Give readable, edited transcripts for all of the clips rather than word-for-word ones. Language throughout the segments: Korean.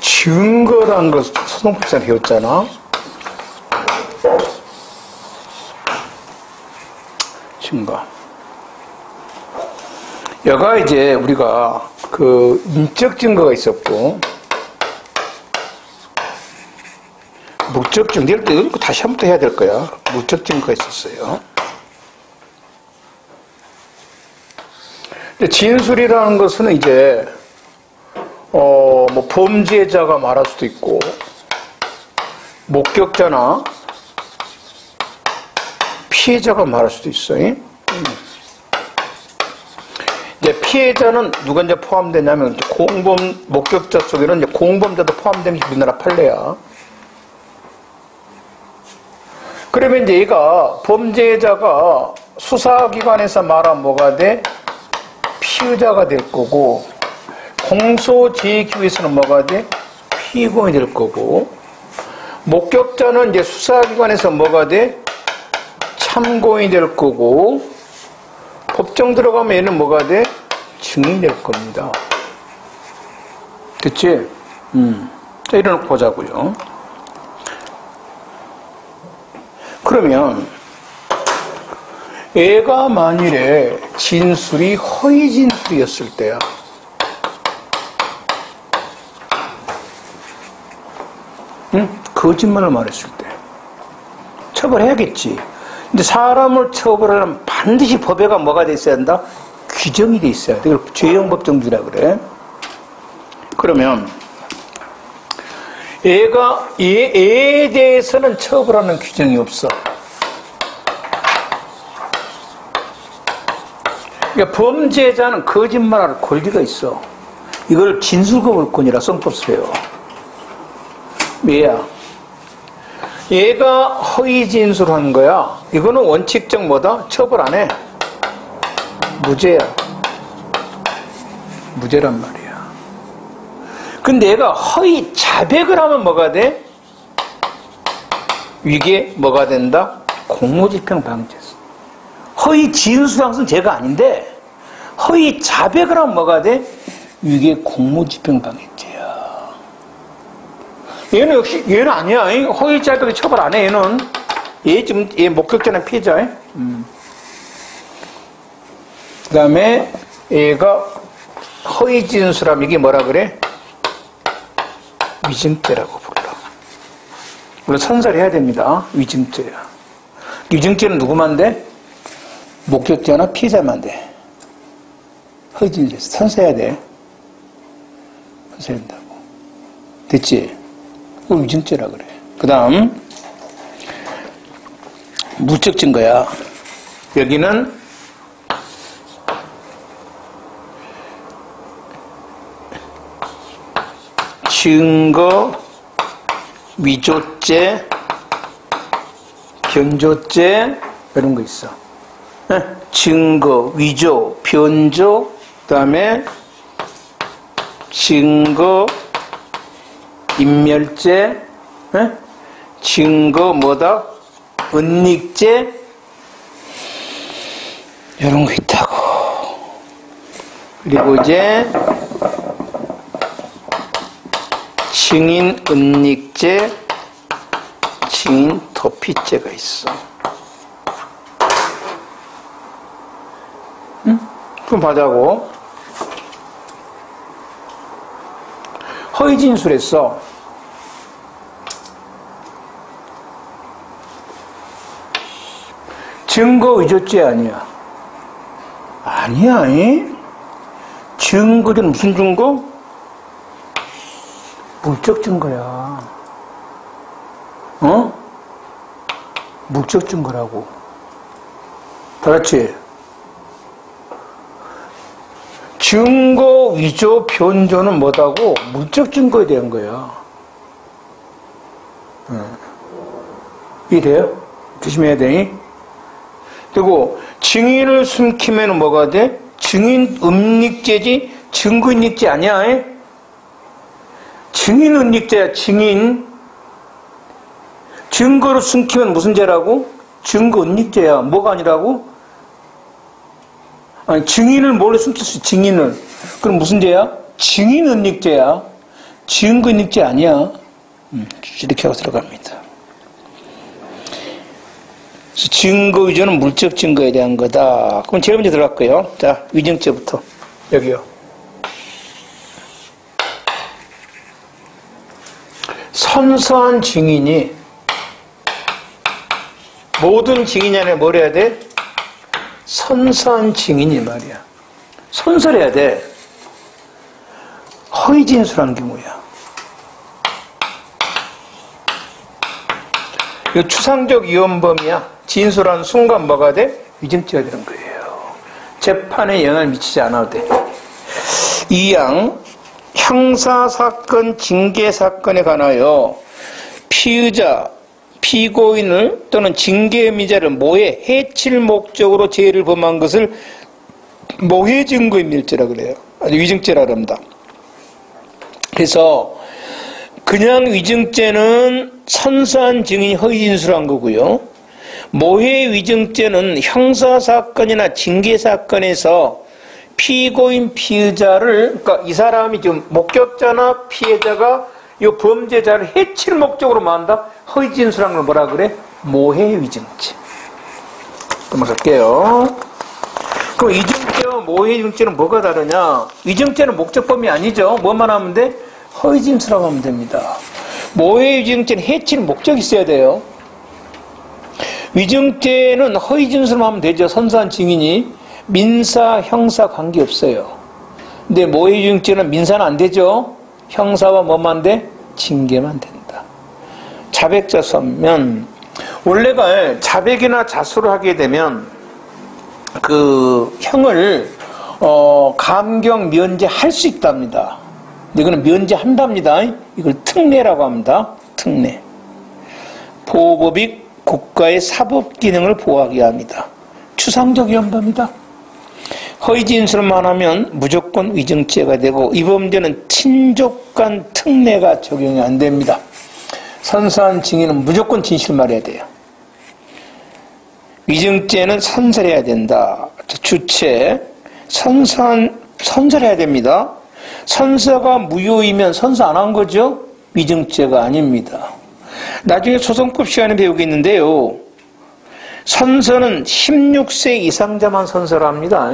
증거라는 걸 소송법상 배웠잖아. 증거. 여가 이제 우리가 그 인적 증거가 있었고, 목적 증거, 이거 다시 한 번 더 해야 될 거야. 목적 증거가 있었어요. 근데 진술이라는 것은 이제, 뭐 범죄자가 말할 수도 있고, 목격자나 피해자가 말할 수도 있어요. 이제 피해자는 누가 이제 포함되냐면, 공범, 목격자 속에는 이제 공범자도 포함되는 게 우리나라 판례야. 그러면 이제 얘가 범죄자가 수사기관에서 말하면 뭐가 돼? 피의자가 될 거고, 공소제기구에서는 뭐가 돼? 피고인이 될 거고, 목격자는 이제 수사기관에서 뭐가 돼? 참고인이 될 거고, 법정 들어가면 얘는 뭐가 돼? 증인이 될 겁니다. 됐지? 자, 이래놓고 보자고요. 그러면 얘가 만일에 진술이 허위 진술이었을 때야. 거짓말을 말했을 때 처벌해야겠지. 근데 사람을 처벌하려면 반드시 법에가 뭐가 돼 있어야 한다? 규정이 돼 있어야 돼. 이걸 죄형 법정주의라 그래. 그러면 얘에 대해서는 처벌하는 규정이 없어. 그러니까 범죄자는 거짓말할 권리가 있어. 이걸 진술거부권이라 성법서 배워. 얘야. 얘가 허위 진술한 거야. 이거는 원칙적 뭐다? 처벌 안 해. 무죄야. 무죄란 말이야. 근데 얘가 허위 자백을 하면 뭐가 돼? 이게 뭐가 된다? 공무집행 방해죄서. 허위 진술한 것은 죄가 아닌데 허위 자백을 하면 뭐가 돼? 이게 공무집행 방해죄야. 얘는 역시 얘는 아니야. 허위 자백을 처벌 안 해. 얘는 얘 목격자나 피해자. 그다음에 얘가 허위 진술하면 이게 뭐라 그래? 위증죄라고 불러. 물론 선설해야 됩니다. 위증죄야. 위증죄는 누구만 돼? 목격자나 피해자만 돼. 허위 진술 선서해야 돼. 선서해야 된다고. 됐지? 그걸 위증죄라 그래. 그 다음 무적 증거야. 여기는 증거 위조죄, 변조죄 이런 거 있어. 증거 위조, 변조, 그다음에 증거 인멸죄, 증거 뭐다? 은닉죄 이런 거 있다고. 그리고 이제 증인 은닉죄, 증인 도피죄가 있어. 그럼 봐자고. 허위 진술했어. 증거 위조죄 아니야. 아니야. 증거는 무슨 증거? 물적 증거야. 물적 증거라고. 알았지? 증거 위조 변조는 뭐다고? 물적 증거에 대한 거야. 이래요? 조심해야 돼. 그리고 증인을 숨기면 뭐가 돼? 증인 은닉죄지 증거 은닉죄 아니야. 증인 은닉죄야. 증인 증거를 숨기면 무슨 죄라고? 증거 은닉죄야. 뭐가 아니라고? 아니 증인을 몰래 숨길 수 있어. 증인을. 그럼 무슨 죄야? 증인 은닉죄야. 증거 있지 아니야. 이렇게 하고 들어갑니다. 증거 위조는 물적 증거에 대한 거다. 그럼 제일 먼저 들어갈게요. 자, 위증죄부터. 여기요. 선서한 증인이 모든 증인이 아니라 뭘 해야 돼? 선서한 증인이 말이야. 선설해야 돼. 허위 진술한 경우야. 이거 추상적 위헌범이야. 진술한 순간 뭐가 돼? 위증죄가 되는 거예요. 재판에 영향을 미치지 않아도 돼. 2항 형사사건, 징계사건에 관하여 피의자, 피고인을 또는 징계미자를 모해 해칠 목적으로 죄를 범한 것을 모해증거인멸죄라 그래요. 아주 위증죄라 그럽니다. 그래서 그냥 위증죄는 선서한 증인이 허위 진술한 거고요. 모해 위증죄는 형사사건이나 징계사건에서 피고인, 피의자를, 그러니까 이 사람이 지금 목격자나 피해자가 이 범죄자를 해칠 목적으로 만다 허위 진술한 걸 뭐라 그래? 모해 위증죄. 넘어갈게요. 그럼 위증죄와 모해 위증죄는 뭐가 다르냐? 위증죄는 목적범이 아니죠. 뭐만 하면 돼? 허위 진술하고 하면 됩니다. 모해 위증죄는 해칠 목적이 있어야 돼요. 위증죄는 허위 진술만 하면 되죠. 선서한 증인이. 민사, 형사 관계없어요. 근데 모해 위증죄는 민사는 안 되죠. 형사와 뭐만 돼? 징계만 된다. 자백자수하면 원래가 자백이나 자수를 하게 되면 그 형을 감경 면제할 수 있답니다. 근데 이거는 면제한답니다. 이걸 특례라고 합니다. 특례. 보호법이 국가의 사법 기능을 보호하게 합니다. 추상적 위헌범이다. 허위 진술만 하면 무조건 위증죄가 되고 이 범죄는 친족간 특례가 적용이 안 됩니다. 선서한 증인은 무조건 진실 말해야 돼요. 위증죄는 선설해야 된다. 주체 선설해야 됩니다. 선서가 무효이면 선서 안 한 거죠? 위증죄가 아닙니다. 나중에 소송법 시간에 배우겠는데요. 선서는 16세 이상자만 선서합니다.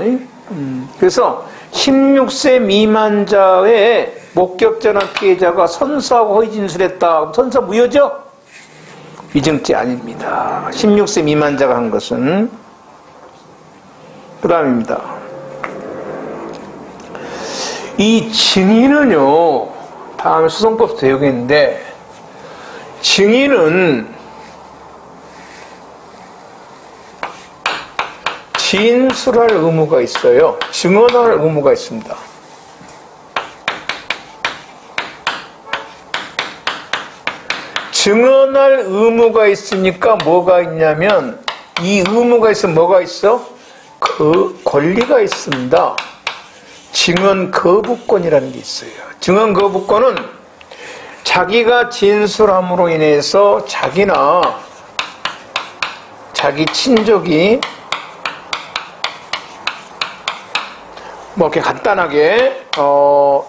그래서 16세 미만자의 목격자나 피해자가 선서하고 허위 진술했다. 선서 무효죠? 위증죄 아닙니다. 16세 미만자가 한 것은. 그 다음입니다. 이 증인은요, 다음에 소송법 배우겠는데, 증인은 진술할 의무가 있어요. 증언할 의무가 있습니다. 증언할 의무가 있으니까 뭐가 있냐면 이 의무가 있으면 뭐가 있어? 그 권리가 있습니다. 증언 거부권이라는 게 있어요. 증언 거부권은 자기가 진술함으로 인해서 자기나 자기 친족이 뭐 이렇게 간단하게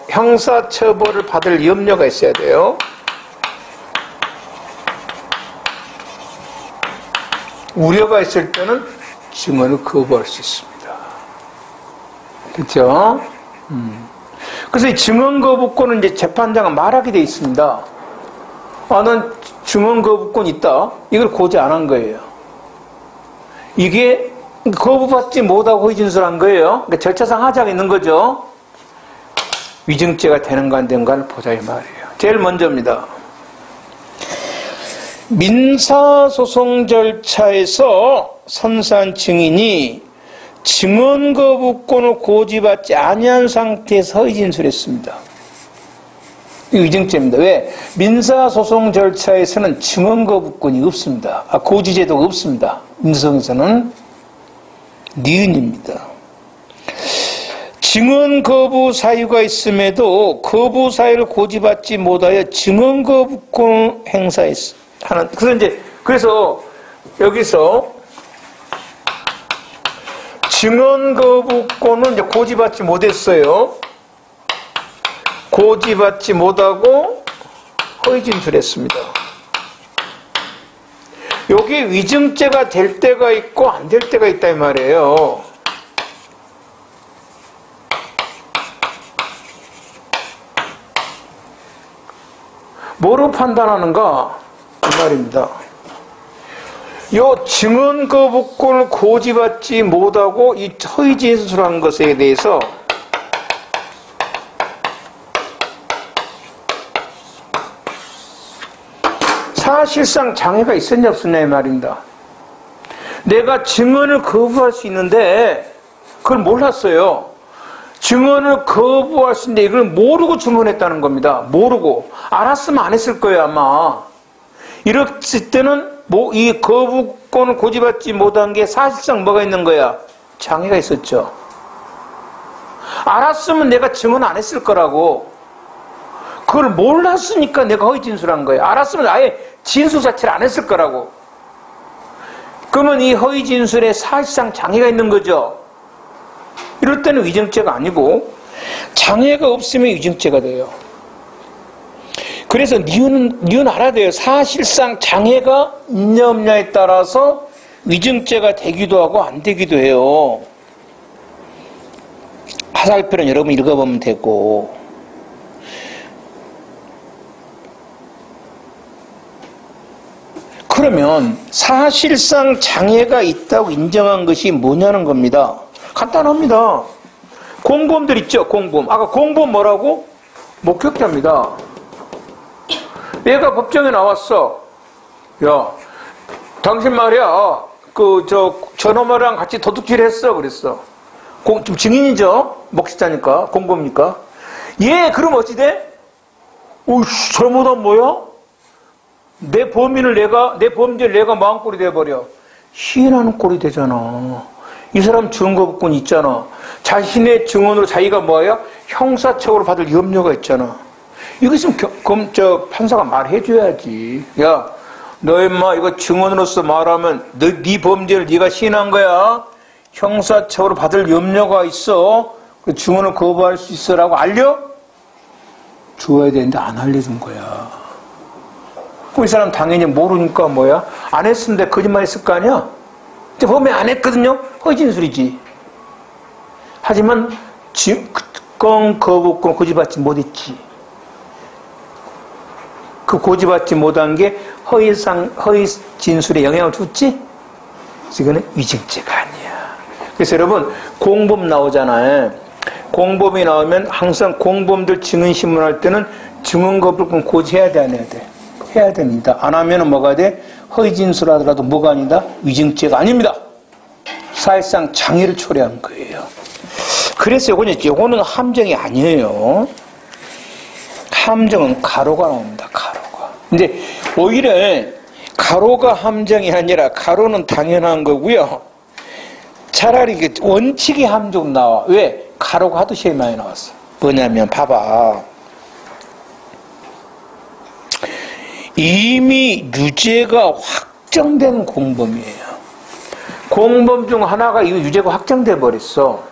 형사처벌을 받을 염려가 있어야 돼요. 우려가 있을 때는 증언을 거부할 수 있습니다. 그렇죠? 그래서 이 증언 거부권은 이제 재판장은 말하게 돼 있습니다. 난 증언 거부권 있다. 이걸 고지 안 한 거예요. 이게 거부받지 못하고 허위 진술한 거예요. 그러니까 절차상 하자가 있는 거죠. 위증죄가 되는가 안 되는가를 보자 이 말이에요. 제일 먼저입니다. 민사소송 절차에서 선서한 증인이 증언 거부권을 고지받지 아니한 상태에서 허위 진술했습니다. 이 위증죄입니다. 왜? 민사소송 절차에서는 증언 거부권이 없습니다. 고지제도가 없습니다. 민사소송에서는 니은입니다. 증언 거부 사유가 있음에도 거부 사유를 고지받지 못하여 증언 거부권 행사했습니다. 그래서 여기서 증언 거부권은 이제 고지받지 못했어요. 고지받지 못하고 허위 진술했습니다. 여기 위증죄가 될 때가 있고 안 될 때가 있다 이 말이에요. 뭐로 판단하는가? 이 말입니다. 요 증언 거부권을 고지받지 못하고 이 허위 진술한 것에 대해서 사실상 장애가 있었냐 없었냐 이 말입니다. 내가 증언을 거부할 수 있는데 그걸 몰랐어요. 증언을 거부할 수 있는데 이걸 모르고 증언했다는 겁니다. 모르고. 알았으면 안 했을 거예요 아마. 이랬을 때는 이 거부권을 고지받지 못한 게 사실상 뭐가 있는 거야? 장애가 있었죠. 알았으면 내가 증언 안 했을 거라고. 그걸 몰랐으니까 내가 허위 진술한 거예요. 알았으면 아예 진술 자체를 안 했을 거라고. 그러면 이 허위 진술에 사실상 장애가 있는 거죠. 이럴 때는 위증죄가 아니고 장애가 없으면 위증죄가 돼요. 그래서 니은 알아야 돼요. 사실상 장애가 있냐 없냐에 따라서 위증죄가 되기도 하고 안 되기도 해요. 화살표는 여러분 읽어보면 되고. 그러면 사실상 장애가 있다고 인정한 것이 뭐냐는 겁니다. 간단합니다. 공범들 있죠, 공범. 아까 공범 뭐라고? 목격자입니다. 얘가 법정에 나왔어. 야, 당신 말이야, 저놈이랑 같이 도둑질 했어. 그랬어. 좀 증인이죠? 목격자니까, 공범이니까. 얘, 그럼 어찌 돼? 오이씨, 잘못한 뭐야? 내 범죄를 내가 마음꼴이 돼버려. 시인하는 꼴이 되잖아. 이 사람 증거부권 있잖아. 자신의 증언으로 자기가 뭐야? 형사처벌을 받을 염려가 있잖아. 이거 있으면 판사가 말해줘야지. 야, 너 임마 이거 증언으로서 말하면 네 범죄를 네가 시인한 거야. 형사처벌을 받을 염려가 있어. 그 증언을 거부할 수 있어라고 알려? 줘야 되는데 안 알려준 거야. 그럼 이 사람 당연히 모르니까 뭐야? 안 했는데 거짓말 했을 거 아니야? 근데 범행 안 했거든요? 허위 진술이지. 하지만 증권 거부권 고지받지 못했지. 그 고지받지 못한 게 허위 진술에 영향을 줬지? 이거는 위증죄가 아니야. 그래서 여러분 공범 나오잖아요. 공범이 나오면 항상 공범들 증인 신문할 때는 증언 거부권 고지해야 돼, 안 해야 돼? 해야 됩니다. 안 하면은 뭐가 돼? 허위 진술하더라도 뭐가 아니다? 위증죄가 아닙니다. 사실상 장애를 초래한 거예요. 그래서 요거는 함정이 아니에요. 함정은 가로가 나옵니다. 가로가. 근데 오히려 가로가 함정이 아니라 가로는 당연한 거고요. 차라리 원칙이 함정 나와. 왜? 가로가 하도 시험이 많이 나왔어. 뭐냐면 봐봐. 이미 유죄가 확정된 공범이에요. 공범 중 하나가 이 유죄가 확정돼 버렸어.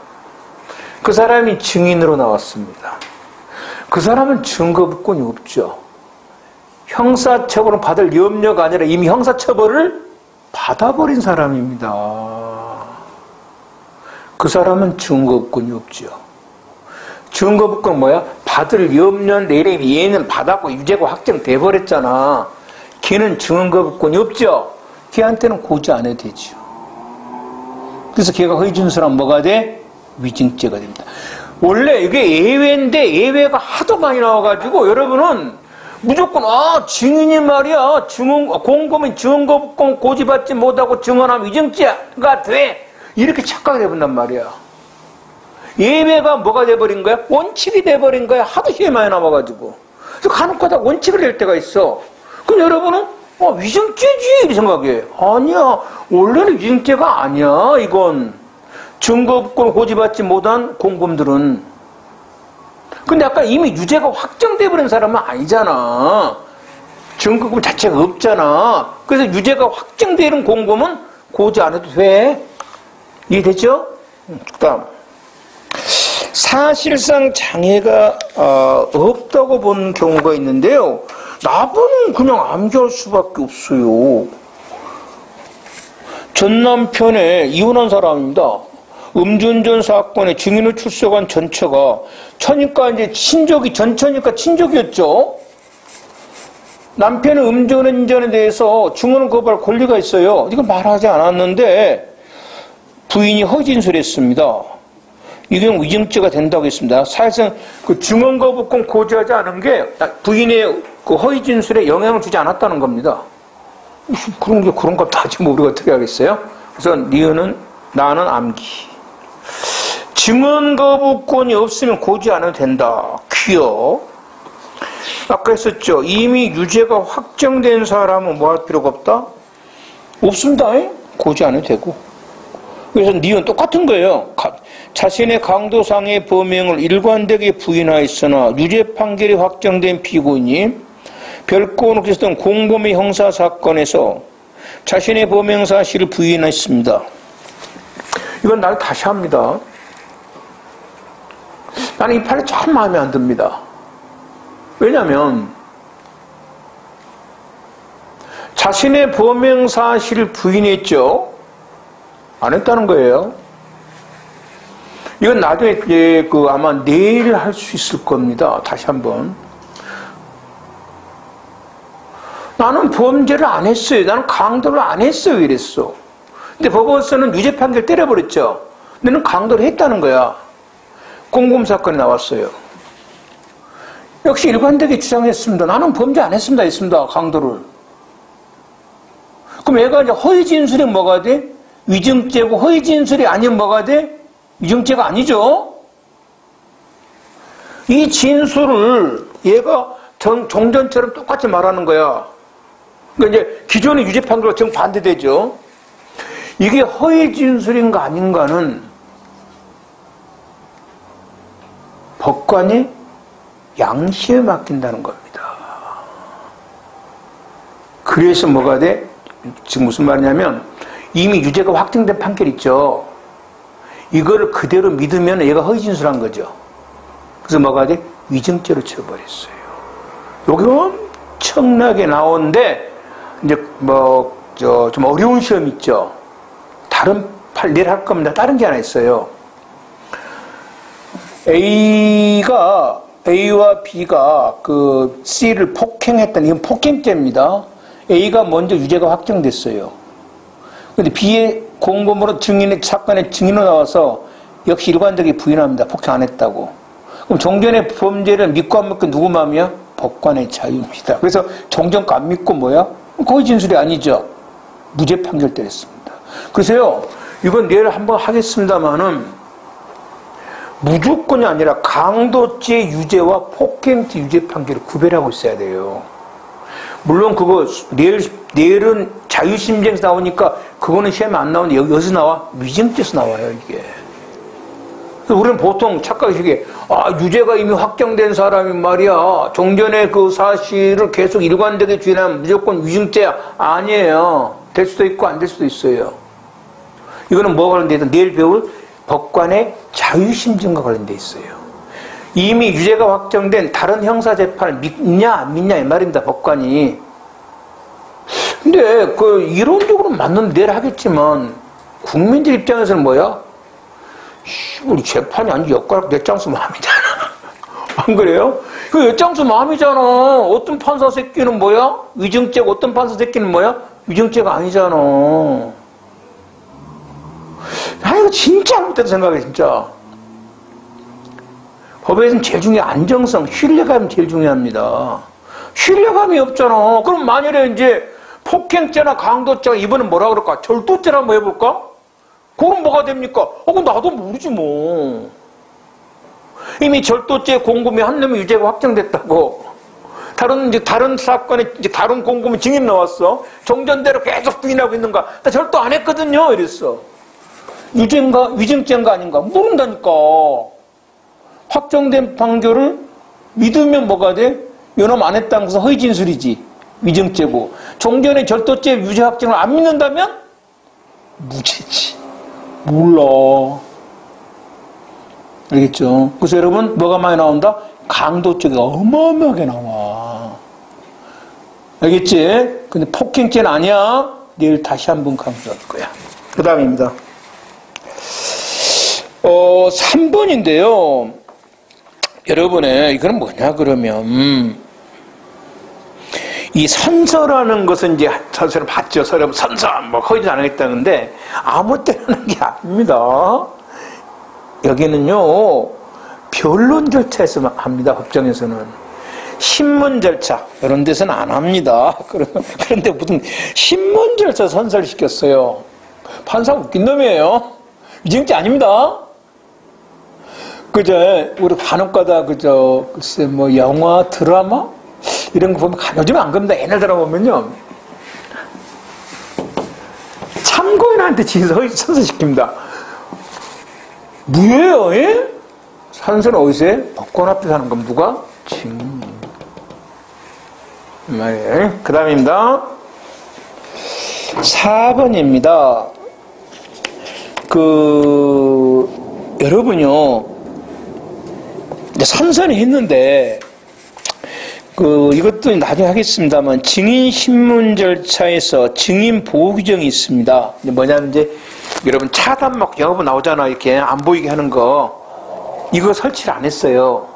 그 사람이 증인으로 나왔습니다. 그 사람은 증거부권이 없죠. 형사처벌을 받을 염려가 아니라 이미 형사처벌을 받아버린 사람입니다. 그 사람은 증거부권이 없죠. 증거부권 뭐야? 받을 염려인데 얘는 받았고 유죄가 확정돼 버렸잖아. 걔는 증거부권이 없죠. 걔한테는 고지 안 해도 되죠. 그래서 걔가 허위 진술하면 뭐가 돼? 위증죄가 됩니다. 원래 이게 예외인데 예외가 하도 많이 나와가지고 여러분은 무조건 증인이 말이야 공범인 증거부권 고지받지 못하고 증언하면 위증죄가 돼 이렇게 착각을 해본단 말이야. 예외가 뭐가 돼버린 거야? 원칙이 돼버린 거야. 하도 시험이 많이 나와가지고. 그래서 간혹가다 원칙을 낼 때가 있어. 그럼 여러분은 위증죄지 이렇게 생각해. 아니야, 원래는 위증죄가 아니야. 이건 증거부권을 고지받지 못한 공범들은. 근데 아까 이미 유죄가 확정돼버린 사람은 아니잖아. 증거부권 자체가 없잖아. 그래서 유죄가 확정되는 공범은 고지 안 해도 돼. 이해되죠? 그다음 사실상 장애가 없다고 본 경우가 있는데요. 나보는 그냥 암기할 수밖에 없어요. 전 남편의 이혼한 사람입니다. 음주운전 사건에 증인으로 출석한 전처가 처니까 이제 친족이 전처니까 친족이었죠. 남편의 음주운전에 대해서 증언을 거부할 권리가 있어요. 이거 말하지 않았는데 부인이 허위 진술했습니다. 이 경우 위증죄가 된다고 했습니다. 사실상 그 증언 거부권 고지하지 않은 게 부인의 그 허위 진술에 영향을 주지 않았다는 겁니다. 그런 거 따지면 우리가 어떻게 하겠어요? 그래서 니은은 나는 암기. 증언 거부권이 없으면 고지 안 해도 된다. 귀여. 아까 했었죠. 이미 유죄가 확정된 사람은 뭐 할 필요가 없다? 없습니다. 고지 안 해도 되고. 그래서 니은 똑같은 거예요. 자신의 강도상의 범행을 일관되게 부인하였으나 유죄 판결이 확정된 피고인이 별건으로 있었던 공범의 형사사건에서 자신의 범행 사실을 부인했습니다. 이건 나를 다시 합니다. 나는 이 판이 참 마음에 안 듭니다. 왜냐하면 자신의 범행 사실을 부인했죠. 안 했다는 거예요. 이건 나중에 아마 내일 할 수 있을 겁니다. 다시 한번. 나는 범죄를 안 했어요. 나는 강도를 안 했어요. 이랬어. 근데 법원에서는 유죄 판결 때려버렸죠. 너는 강도를 했다는 거야. 공범사건이 나왔어요. 역시 일관되게 주장했습니다. 나는 범죄 안 했습니다. 했습니다. 강도를. 그럼 얘가 이제 허위 진술이 뭐가 돼? 위증죄고 허위 진술이 아니면 뭐가 돼? 위증죄가 아니죠. 이 진술을 얘가 종전처럼 똑같이 말하는 거야. 그러니까 이제 기존의 유죄 판결과 정반대되죠. 이게 허위 진술인가 아닌가는 법관이 양심에 맡긴다는 겁니다. 그래서 뭐가 돼? 지금 무슨 말이냐면 이미 유죄가 확정된 판결 있죠. 이거를 그대로 믿으면 얘가 허위 진술한 거죠. 그래서 뭐가 돼? 위증죄로 쳐버렸어요. 여기 엄청나게 나오는데 이제 좀 어려운 시험 있죠. 다른 내일 할 겁니다. 다른 게 하나 있어요. A와 B가 그 C를 폭행했다는 이건 폭행죄입니다. A가 먼저 유죄가 확정됐어요. 근데 B의 공범으로 사건의 증인으로 나와서 역시 일관되게 부인합니다. 폭행 안 했다고. 그럼 종전의 범죄를 믿고 안 믿고 누구 마음이야? 법관의 자유입니다. 그래서 종전과 안 믿고 뭐야? 거의 진술이 아니죠. 무죄 판결 때렸습니다. 그래서요, 이건 내일 한번 하겠습니다만은 무조건이 아니라 강도죄 유죄와 폭행죄 유죄 판결을 구별하고 있어야 돼요. 물론 그거 내일은 자유심증에서 나오니까 그거는 시험에 안 나오는데 여기서 나와? 위증죄에서 나와요, 이게. 그래서 우리는 보통 착각이게 유죄가 이미 확정된 사람이 말이야. 종전의 그 사실을 계속 일관되게 주인하면 무조건 위증죄야. 아니에요. 될 수도 있고 안 될 수도 있어요. 이거는 뭐가 관련돼 있다? 내일 배울 법관의 자유심증과 관련돼 있어요. 이미 유죄가 확정된 다른 형사재판을 믿냐 안 믿냐 이 말입니다. 법관이. 근데 그 이론적으로 맞는 내일 하겠지만 국민들 입장에서는 뭐야? 우리 재판이 아니지 엿가락 넷장수 마음이잖아. 안 그래요? 그 엿장수 마음이잖아. 어떤 판사 새끼는 뭐야? 위증죄고 어떤 판사 새끼는 뭐야? 위증죄가 아니잖아. 이거 진짜 잘못된 생각이야 진짜. 법에서는 제일 중요한 안정성, 신뢰감이 제일 중요합니다. 신뢰감이 없잖아. 그럼 만일에 이제 폭행죄나 강도죄가 이번엔 뭐라 그럴까? 절도죄나 한번 해볼까? 그건 뭐가 됩니까? 그건 나도 모르지 뭐. 이미 절도죄 공범이 한 놈이 유죄가 확정됐다고. 다른 사건에 다른 공범이 증인 나왔어. 종전대로 계속 부인하고 있는가? 나 절도 안 했거든요. 이랬어. 유죄인가? 위증죄인가 아닌가? 모른다니까. 확정된 판결을 믿으면 뭐가 돼? 요놈 안 했다는 것은 허위 진술이지. 위증죄고. 종전의 절도죄 유죄 확정을 안 믿는다면 무죄지. 몰라. 알겠죠? 그래서 여러분, 뭐가 많이 나온다? 강도 쪽이 어마어마하게 나와. 알겠지? 근데 폭행죄는 아니야. 내일 다시 한번 강조할 거야. 그 다음입니다. 3번인데요. 여러분의, 이거는 뭐냐, 그러면. 이 선서라는 것은 이제 선서를 봤죠. 선서, 허위는 안 하겠다는데, 아무 때나 하는 게 아닙니다. 여기는요, 변론 절차에서만 합니다. 법정에서는. 신문 절차, 이런 데서는 안 합니다. 그런데 무슨 신문 절차 선서를 시켰어요. 판사 웃긴 놈이에요. 위증죄 아닙니다. 그저, 우리 간혹가다, 글쎄, 영화, 드라마? 이런 거 보면 요즘 안 그럽니다. 옛날 드라마 보면요. 참고인한테 선서시킵니다. 무예요, 예? 선서는 어디서 해? 법관 앞에서 하는 건 누가? 증인. 말이에요. 그 다음입니다. 4번입니다. 여러분요, 이제 선서는 했는데, 이것도 나중에 하겠습니다만, 증인 신문 절차에서 증인 보호 규정이 있습니다. 뭐냐면 이제, 여러분 차단 막 영어부 나오잖아. 이렇게 안 보이게 하는 거. 이거 설치를 안 했어요.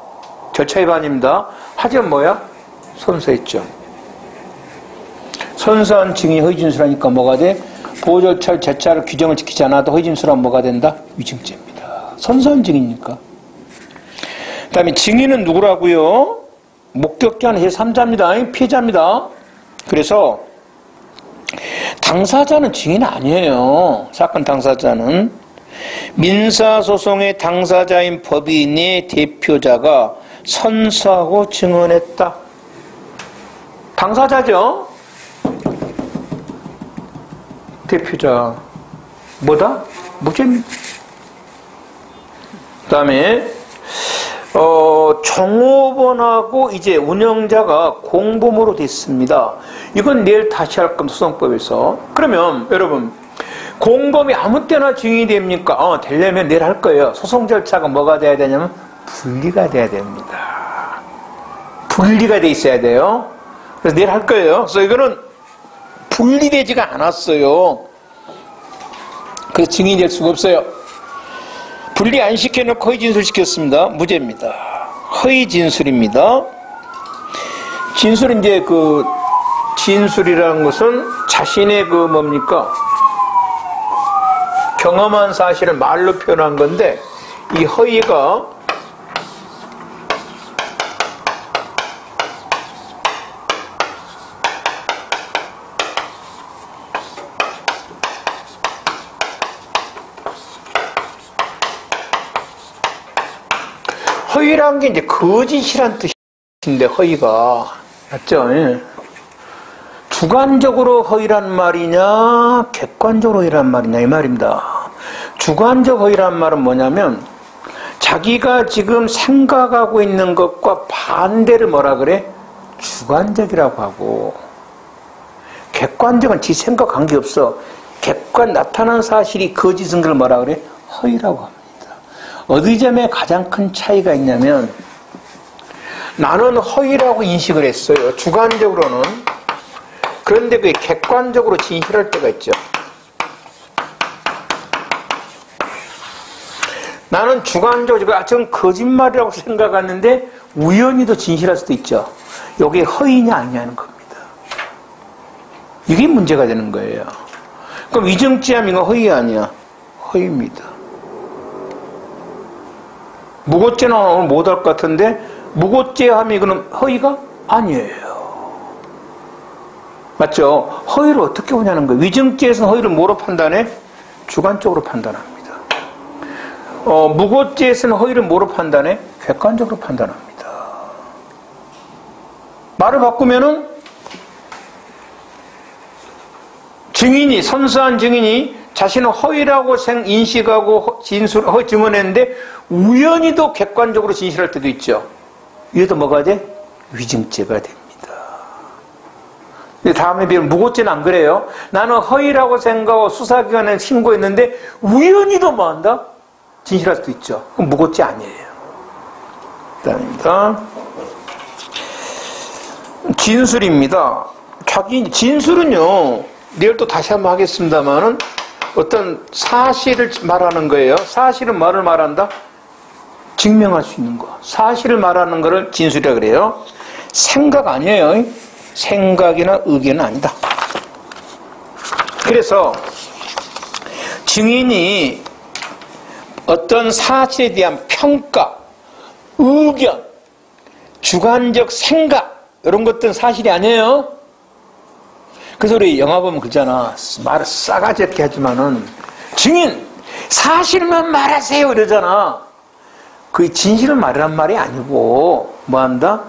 절차 위반입니다. 하지만 뭐야? 선서했죠. 선서한 증인이 허위 진술하니까 뭐가 돼? 보호 절차 절차를 규정을 지키지 않아도 허위 진술하면 뭐가 된다? 위증죄입니다. 선서한 증인이니까. 그 다음에 증인은 누구라고요? 목격자는 제3자입니다. 피해자입니다. 그래서 당사자는 증인 아니에요. 사건 당사자는. 민사소송의 당사자인 법인의 대표자가 선서하고 증언했다. 당사자죠. 대표자. 뭐다? 무죄입니다. 그 다음에 종업원하고 이제 운영자가 공범으로 됐습니다. 이건 내일 다시 할 겁니다. 소송법에서. 그러면 여러분, 공범이 아무 때나 증인이 됩니까? 되려면 내일 할 거예요. 소송 절차가 뭐가 돼야 되냐면 분리가 돼야 됩니다. 분리가 돼 있어야 돼요. 그래서 내일 할 거예요. 그래서 이거는 분리되지가 않았어요. 그래서 증인이 될 수가 없어요. 분리 안 시켜놓고 허위 진술 시켰습니다. 무죄입니다. 허위 진술입니다. 진술은 이제 진술이라는 것은 자신의 뭡니까? 경험한 사실을 말로 표현한 건데, 이 허위가 허위란 게 이제 거짓이란 뜻인데, 허위가. 맞죠? 예. 주관적으로 허위란 말이냐, 객관적으로 허위란 말이냐, 이 말입니다. 주관적 허위란 말은 뭐냐면, 자기가 지금 생각하고 있는 것과 반대를 뭐라 그래? 주관적이라고 하고, 객관적은 지 생각 관계없어. 나타난 사실이 거짓인 걸 뭐라 그래? 허위라고 합니다. 어디 점에 가장 큰 차이가 있냐면, 나는 허위라고 인식을 했어요. 주관적으로는. 그런데 그게 객관적으로 진실할 때가 있죠. 나는 주관적으로 전 거짓말이라고 생각했는데 우연히도 진실할 수도 있죠. 이게 허위냐 아니냐는 겁니다. 이게 문제가 되는 거예요. 그럼 위증죄함 이거 허위 아니야? 허위입니다. 무고죄는 오늘 못할 것 같은데 무고죄함이 이거는 허위가 아니에요. 맞죠? 허위를 어떻게 보냐는 거예요. 위증죄에서는 허위를 뭐로 판단해? 주관적으로 판단합니다. 무고죄에서는 허위를 뭐로 판단해? 객관적으로 판단합니다. 말을 바꾸면은 선서한 증인이 자신은 허위라고 인식하고 허위 증언했는데 우연히도 객관적으로 진실할 때도 있죠. 이것도 뭐가 돼? 위증죄가 됩니다. 근데 다음에 비하면 무고죄는 안 그래요. 나는 허위라고 생각하고 수사기관에 신고했는데 우연히도 뭐한다? 진실할 수도 있죠. 그럼 무고죄 아니에요. 그다음입니다. 진술입니다. 진술은요, 내일 또 다시 한번 하겠습니다만은 어떤 사실을 말하는 거예요. 사실은 뭐를 말한다? 증명할 수 있는 거. 사실을 말하는 거를 진술이라 그래요. 생각 아니에요. 생각이나 의견은 아니다. 그래서 증인이 어떤 사실에 대한 평가, 의견, 주관적 생각 이런 것들은 사실이 아니에요. 그래서 우리 영화 보면 그러잖아. 말을 싸가지 없게 하지만은 증인 사실만 말하세요 이러잖아. 그게 진실을 말하란 말이 아니고 뭐한다?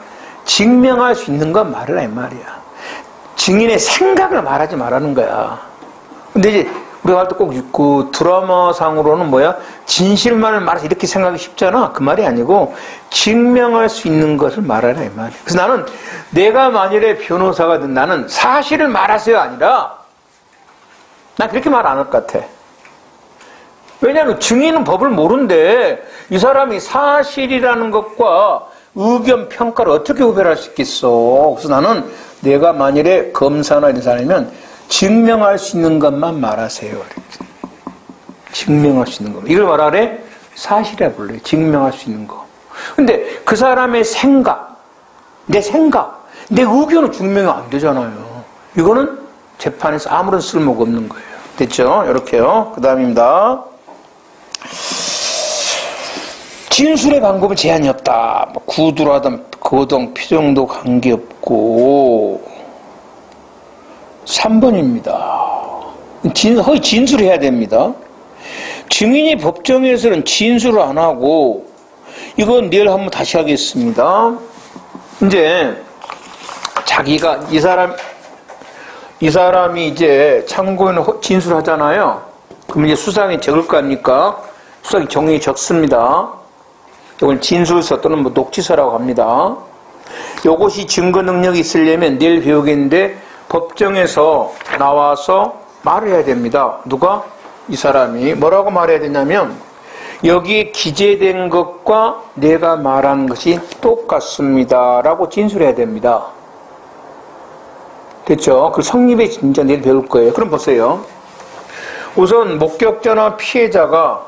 증명할 수 있는 건 말하라 이 말이야. 증인의 생각을 말하지 말라는 거야. 근데 이제 우리가 할 때 꼭 그 드라마상으로는 뭐야? 진실만을 말해서 이렇게 생각하기 쉽잖아. 그 말이 아니고 증명할 수 있는 것을 말하라 이 말이야. 그래서 나는 내가 만일에 변호사가 된 나는 사실을 말하세요 아니라 난 그렇게 말 안 할 것 같아. 왜냐하면 증인은 법을 모르는데 이 사람이 사실이라는 것과 의견 평가를 어떻게 구별할 수 있겠어. 그래서 나는 내가 만일에 검사나 이런 사람이면 증명할 수 있는 것만 말하세요. 증명할 수 있는 것. 이걸 말하래? 사실이라 불러요. 증명할 수 있는 거. 근데 그 사람의 생각, 내 생각, 내 의견은 증명이 안 되잖아요. 이거는 재판에서 아무런 쓸모가 없는 거예요. 됐죠? 이렇게요. 그 다음입니다. 진술의 방법은 제한이 없다. 뭐 구두라든 거동, 표정도 관계없고 3번입니다. 허위 진술해야 됩니다. 증인이 법정에서는 진술을 안 하고 이건 내일 한번 다시 하겠습니다. 이제 자기가 이 사람이 이제 참고인을 진술하잖아요. 그럼 이제 수상이 적을 거 아닙니까? 수상이 종이에 적습니다. 이걸 진술서 또는 뭐 녹취서라고 합니다. 이것이 증거 능력이 있으려면 내일 배우겠는데 법정에서 나와서 말을 해야 됩니다. 누가? 이 사람이 뭐라고 말해야 되냐면 여기에 기재된 것과 내가 말한 것이 똑같습니다 라고 진술해야 됩니다. 됐죠? 그 성립의 진짜 내일 배울 거예요. 그럼 보세요. 우선 목격자나 피해자가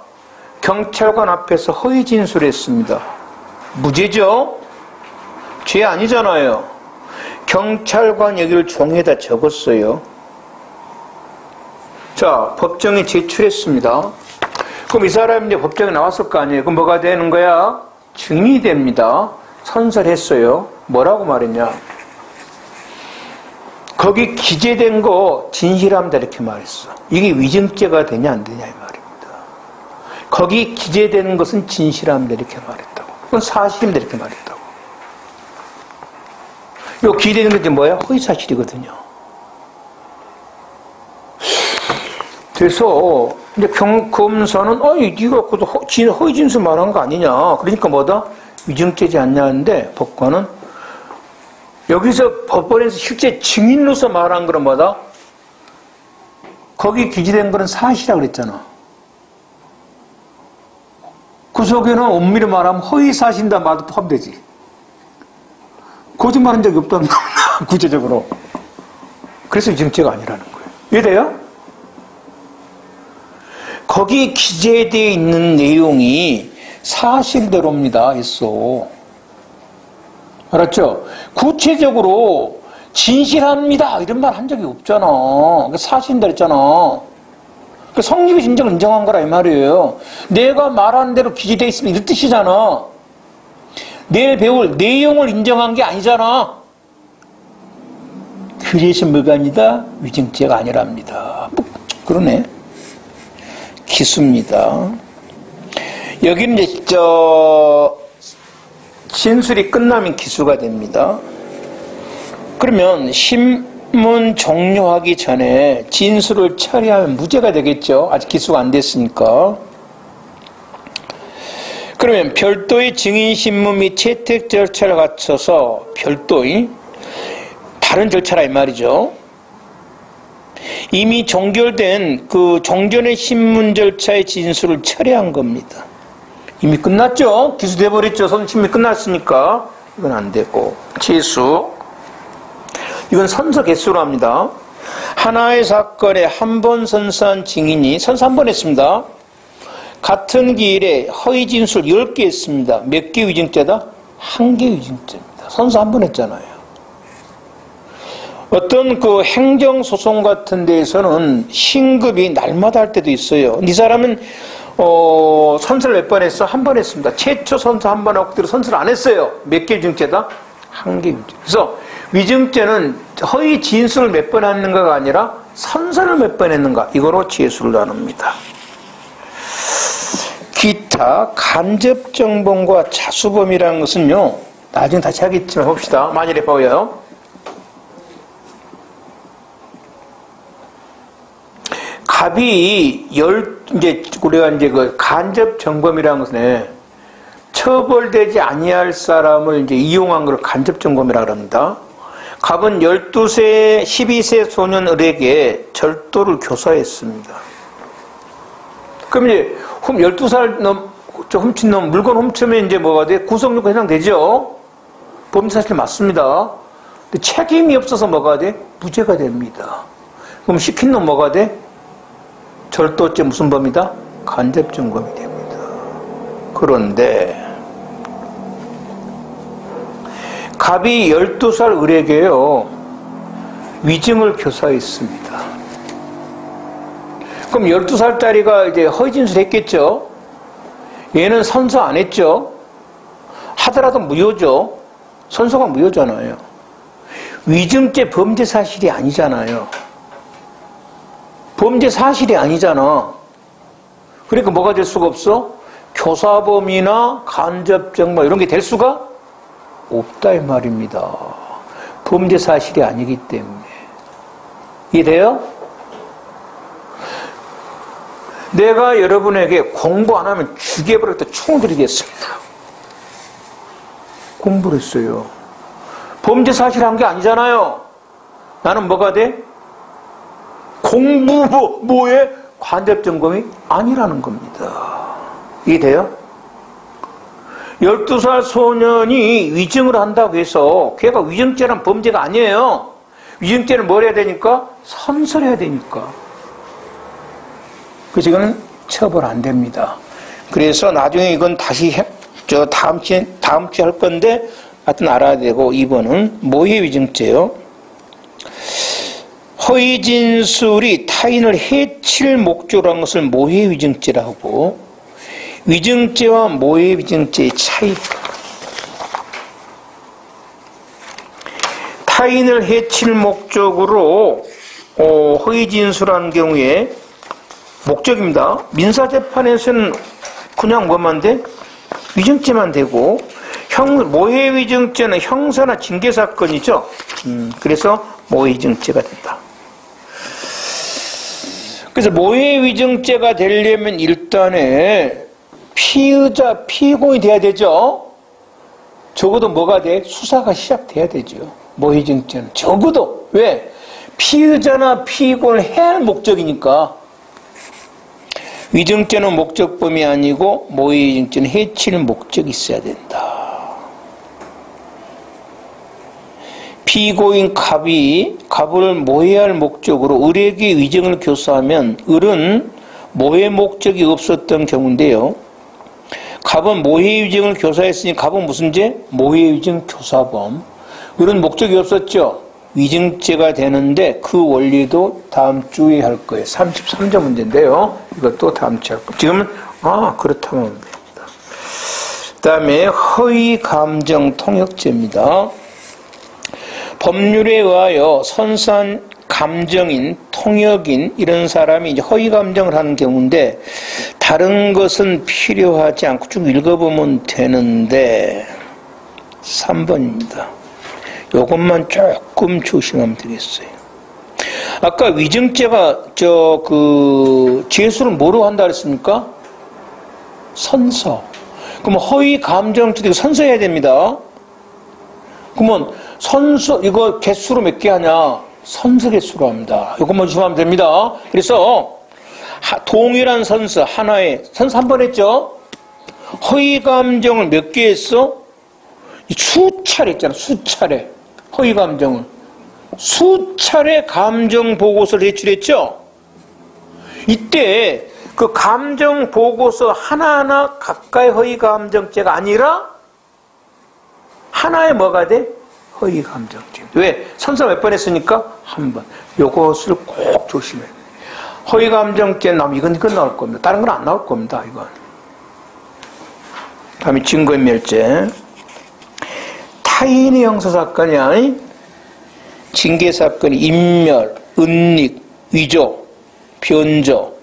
경찰관 앞에서 허위 진술했습니다. 무죄죠? 죄 아니잖아요. 경찰관 여기를 종이에다 적었어요. 자, 법정에 제출했습니다. 그럼 이 사람이 이제 법정에 나왔을 거 아니에요. 그럼 뭐가 되는 거야? 증인이 됩니다. 선설했어요. 뭐라고 말했냐? 거기 기재된 거 진실합니다 이렇게 말했어. 이게 위증죄가 되냐 안 되냐 이 말입니다. 거기 기재되는 것은 진실합니다 이렇게 말했다고. 그건 사실입니다 이렇게 말했다고. 요 기재되는 게 뭐야? 허위사실이거든요. 그래서 이제 검사는 네가 허위 진술 말한 거 아니냐. 그러니까 뭐다? 위증죄지 않냐 하는데 법관은 여기서 법원에서 실제 증인으로서 말한 거는 뭐다? 거기 기재된 거는 사실이라고 그랬잖아. 그 속에는 엄밀히 말하면 허위사실이다 말도 포함되지. 거짓말한 적이 없다는 겁니다. 구체적으로. 그래서 위증죄가 아니라는 거예요. 이해돼요? 거기 기재되어 있는 내용이 사실대로입니다. 했어. 알았죠? 구체적으로 진실합니다. 이런 말 한 적이 없잖아. 사실인다 했잖아. 성립의 진정을 인정한 거라 이 말이에요. 내가 말한 대로 기재되어 있으면 이런 뜻이잖아. 내일 배울 내용을 인정한 게 아니잖아. 그래서 뭐가 아니다? 위증죄가 아니랍니다. 그러네. 기수입니다. 여기는 이제 진술이 끝나면 기수가 됩니다. 그러면 신문 종료하기 전에 진술을 처리하면 무죄가 되겠죠. 아직 기수가 안 됐으니까. 그러면 별도의 증인신문 및 채택 절차를 갖춰서 별도의 다른 절차라 이 말이죠. 이미 종결된 그 종전의 신문 절차의 진술을 처리한 겁니다. 이미 끝났죠? 기수돼 버렸죠? 선침이 끝났으니까 이건 안 되고. 치수. 이건 선서 개수로 합니다. 하나의 사건에 한 번 선서한 증인이 선서 한 번 했습니다. 같은 기일에 허위 진술 10개 했습니다. 몇 개 위증죄다? 1개 위증죄입니다. 선서 한 번 했잖아요. 어떤 그 행정소송 같은 데에서는 신급이 날마다 할 때도 있어요. 이 사람은 선서를 몇 번 했어? 한 번 했습니다. 최초 선서 한 번 하고 그대로 선서를 안 했어요. 몇 개 위증죄다? 1개 위증죄. 그래서 위증죄는 허위 진술을 몇 번 했는가가 아니라 선서를 몇 번 했는가, 이거로 죄수를 나눕니다. 기타 간접정범과 자수범이라는 것은요, 나중에 다시 하겠지만 봅시다. 만일에 보여요. 갑이 이제 우리가 이제 그 간접정범이라는 것은 처벌되지 아니할 사람을 이제 이용한 걸 간접정범이라고 합니다. 갑은 12세, 12세 소년들에게 절도를 교사했습니다. 그럼 이제 12살 훔친 놈, 물건 훔치면 이제 뭐가 돼? 구속영장 해당되죠? 범죄사실 맞습니다. 근데 책임이 없어서 뭐가 돼? 무죄가 됩니다. 그럼 시킨 놈 뭐가 돼? 절도죄 무슨 범이다? 간접정범이 됩니다. 그런데 갑이 12살 을에게요, 위증을 교사했습니다. 그럼 12살짜리가 이제 허위진술 했겠죠? 얘는 선서 안 했죠? 하더라도 무효죠? 선서가 무효잖아요. 위증죄 범죄 사실이 아니잖아요. 범죄 사실이 아니잖아. 그러니까 뭐가 될 수가 없어? 교사범이나 간접정범 이런 게 될 수가 없다 이 말입니다. 범죄 사실이 아니기 때문에. 이해돼요? 내가 여러분에게 공부 안 하면 죽여버렸다 총을 드리겠습니다. 공부를 했어요. 범죄 사실 한 게 아니잖아요. 나는 뭐가 돼? 공부 뭐에 간접정범이 아니라는 겁니다. 이해돼요? 12살 소년이 위증을 한다고 해서 걔가 위증죄란 범죄가 아니에요. 위증죄는 뭘 해야 되니까? 선서해야 되니까. 그래서 이거는 처벌 안 됩니다. 그래서 나중에 이건 다시 다음 주에 할 건데 하여튼 알아야 되고, 2번은 모해 위증죄요. 허위 진술이 타인을 해칠 목적으로 한 것을 모해 위증죄라고 하고, 위증죄와 모해 위증죄의 차이. 타인을 해칠 목적으로 허위 진술한 경우에 목적입니다. 민사재판에서는 그냥 뭐만 돼? 위증죄만 되고, 모해 위증죄는 형사나 징계 사건이죠. 그래서 모해 위증죄가 된다. 그래서 모해 위증죄가 되려면 일단은 피의자, 피고인이 돼야 되죠. 적어도 뭐가 돼? 수사가 시작돼야 되죠. 모해 위증죄는 적어도. 왜? 피의자나 피고인을 해야 할 목적이니까. 위증죄는 목적범이 아니고 모해 위증죄는 해칠 목적이 있어야 된다. 피고인 갑을 모해할 목적으로 을에게 위증을 교사하면 을은 모해 목적이 없었던 경우인데요. 갑은 모해 위증을 교사했으니 갑은 무슨 죄? 모해 위증 교사범. 을은 목적이 없었죠. 위증죄가 되는데 그 원리도 다음 주에 할 거예요. 33점 문제인데요. 이것도 다음 주에 할 거예요. 지금은 그렇다면 됩니다. 그 다음에 허위 감정 통역죄입니다. 법률에 의하여 선서한 감정인, 통역인 이런 사람이 이제 허위 감정을 하는 경우인데 다른 것은 필요하지 않고 쭉 읽어보면 되는데 3번입니다. 요것만 조금 조심하면 되겠어요. 아까 위증죄가 죄수를 뭐로 한다 그랬습니까? 선서. 그럼 허위 감정죄도 선서해야 됩니다. 그러면 선서 이거 개수로 몇 개 하냐? 선서 개수로 합니다. 이것만 조심하면 됩니다. 그래서 동일한 선서 하나에 선서 한 번 했죠? 허위 감정을 몇 개 했어? 수차례 있잖아. 수차례. 허위 감정을. 수차례 감정 보고서를 제출했죠? 이때 그 감정 보고서 하나하나 각각의 허위 감정죄가 아니라 하나의 뭐가 돼? 허위 감정죄. 왜? 선서 몇 번 했으니까? 한 번. 요것을 꼭 조심해. 허위 감정죄 나오면 이건 나올 겁니다. 다른 건 안 나올 겁니다. 이건. 다음에 증거인멸죄. 타인의 형사사건이야. 징계사건이 인멸, 은닉, 위조, 변조,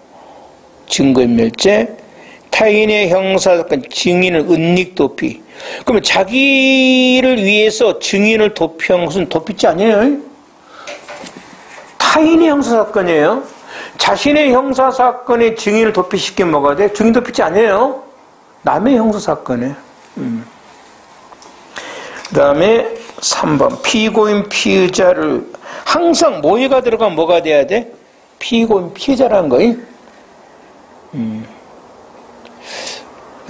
증거인멸죄. 타인의 형사사건 증인을 은닉 도피. 그러면 자기를 위해서 증인을 도피한 것은 도피죄 아니에요? 타인의 형사사건이에요. 자신의 형사사건에 증인을 도피시키면 뭐가 돼? 증인 도피죄 아니에요? 남의 형사사건에. 그 다음에 3번 피고인 피의자를 항상 모의가 들어가면 뭐가 돼야 돼? 피고인 피의자라는 거예요.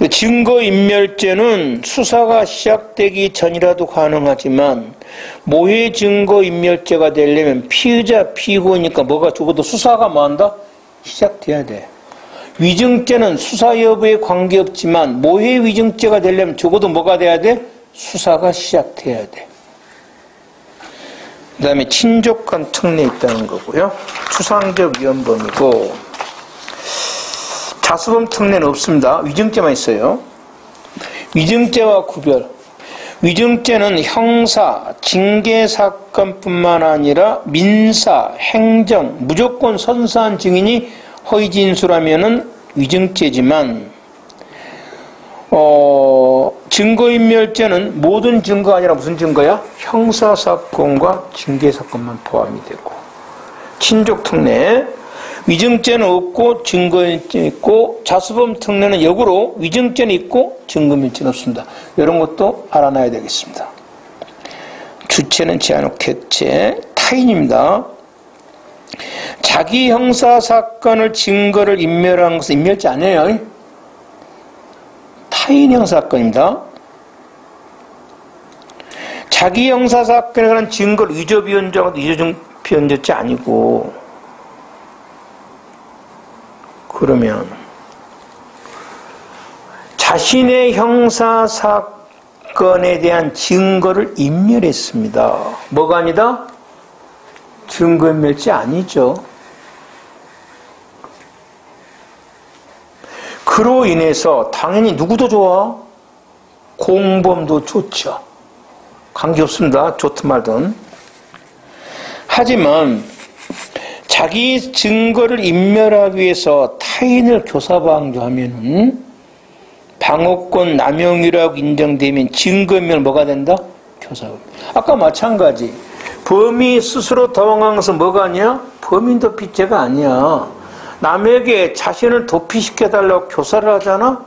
증거인멸죄는 수사가 시작되기 전이라도 가능하지만 모의 증거인멸죄가 되려면 피의자 피고이니까 뭐가 적어도 수사가 뭐한다? 시작돼야 돼. 위증죄는 수사 여부에 관계없지만 모의 위증죄가 되려면 적어도 뭐가 돼야 돼? 수사가 시작돼야 돼. 그 다음에 친족간 특례 있다는 거고요. 추상적 위헌범이고 자수범 특례는 없습니다. 위증죄만 있어요. 위증죄와 구별. 위증죄는 형사, 징계사건뿐만 아니라 민사, 행정, 무조건 선사한 증인이 허위 진술하면은 위증죄지만 증거인멸죄는 모든 증거가 아니라 무슨 증거야? 형사사건과 징계사건만 포함이 되고 친족특례 위증죄는 없고 증거인멸죄는 있고 자수범 특례는 역으로 위증죄는 있고 증거인멸죄는 없습니다. 이런 것도 알아놔야 되겠습니다. 주체는 제한후 객체 타인입니다. 자기 형사사건을 증거를 인멸한 것은 인멸죄 아니에요. 타인 형사사건입니다. 자기 형사사건에 관한 증거를 위조비연조하고 위조비연조죄 아니고 그러면 자신의 형사사건에 대한 증거를 인멸했습니다. 뭐가 아니다? 증거인멸죄 아니죠. 그로 인해서 당연히 누구도 좋아? 공범도 좋죠. 관계없습니다. 좋든 말든. 하지만 자기 증거를 인멸하기 위해서 타인을 교사방조하면은 방어권 남용이라고 인정되면 증거인멸 뭐가 된다? 교사방조. 아까 마찬가지. 범이 스스로 도망한 것은 뭐가 아니야? 범인 도피죄가 아니야. 남에게 자신을 도피시켜달라고 교사를 하잖아?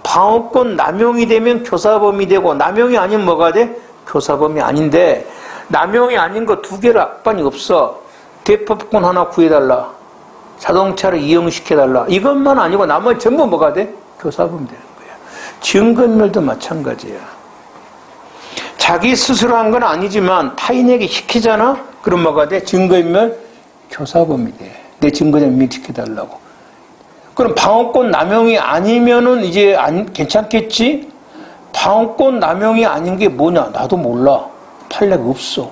방어권 남용이 되면 교사범이 되고 남용이 아니면 뭐가 돼? 교사범이 아닌데 남용이 아닌 거 두 개를 악반이 없어. 대법권 하나 구해달라. 자동차를 이용시켜달라. 이것만 아니고 나머지 전부 뭐가 돼? 교사범이 되는 거야. 증거인멸도 마찬가지야. 자기 스스로 한 건 아니지만 타인에게 시키잖아? 그럼 뭐가 돼? 증거인멸? 교사범이 돼. 내 증거 좀 인멸시켜달라고. 그럼 방어권 남용이 아니면은 이제 괜찮겠지? 방어권 남용이 아닌 게 뭐냐? 나도 몰라. 판례가 없어.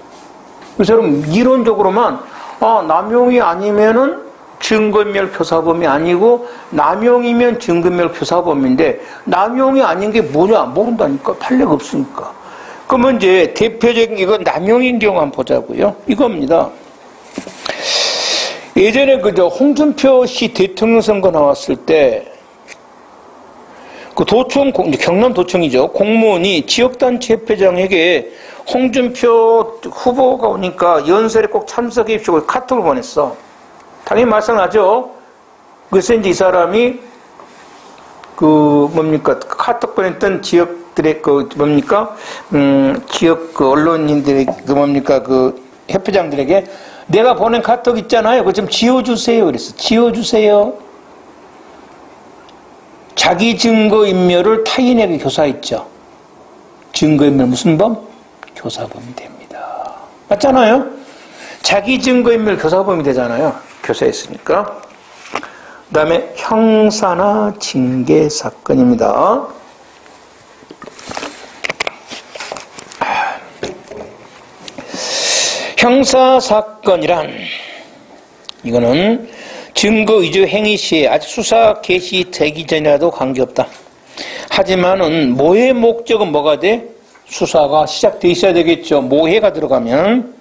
그래서 여러분, 이론적으로만, 남용이 아니면은 증거인멸 교사범이 아니고, 남용이면 증거인멸 교사범인데, 남용이 아닌 게 뭐냐? 모른다니까. 판례가 없으니까. 그러면 이제 대표적인 이건 남용인 경우 한번 보자고요. 이겁니다. 예전에 그저 홍준표 씨 대통령 선거 나왔을 때, 그 도청, 경남 도청이죠. 공무원이 지역단체 협회장에게 홍준표 후보가 오니까 연설에 꼭 참석해 주시고 카톡을 보냈어. 당연히 말씀하죠. 그래서 이제 이 사람이 카톡 보냈던 지역들의 지역 언론인들의 협회장들에게 내가 보낸 카톡 있잖아요. 그거 좀 지워주세요. 그랬어. 지워주세요. 자기 증거인멸을 타인에게 교사했죠. 증거인멸 무슨 범? 교사범이 됩니다. 맞잖아요? 자기 증거인멸 교사범이 되잖아요. 교사했으니까. 그 다음에 형사나 징계 사건입니다. 형사사건이란 이거는 증거 위조 행위 시에 아직 수사 개시되기 전이라도 관계없다. 하지만은 모해 목적은 뭐가 돼? 수사가 시작돼 있어야 되겠죠. 모해가 들어가면